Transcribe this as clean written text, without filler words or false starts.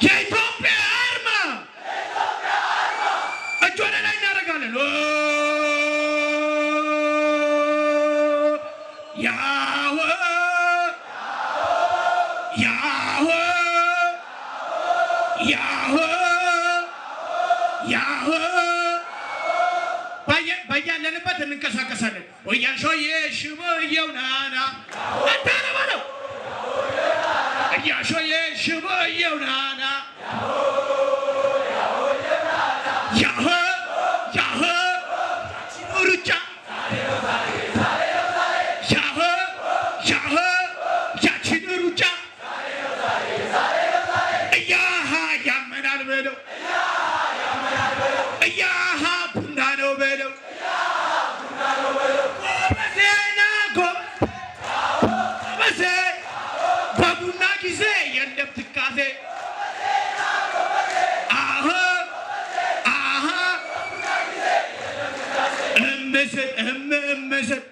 የኢትዮጵያ አርማ እጅ ወደ ላይ እናደርጋለን። ያህዌ ያህዌ ያህዌ ያህዌ በያለንበት እንንቀሳቀሳለን። ወያሾዬ ሽቦየው ናና አታረባለው ያሾዬ ሽቦየው ናና ያህ ያህ ሩጫ ያህ ያህ ያችን ሩጫ እያሃ ያመናል በለው እያሃ ቡና ነው በለው ጎበዜና ጎበዜ በቡና ጊዜ የለም ትካዜ አህ አህ እምስል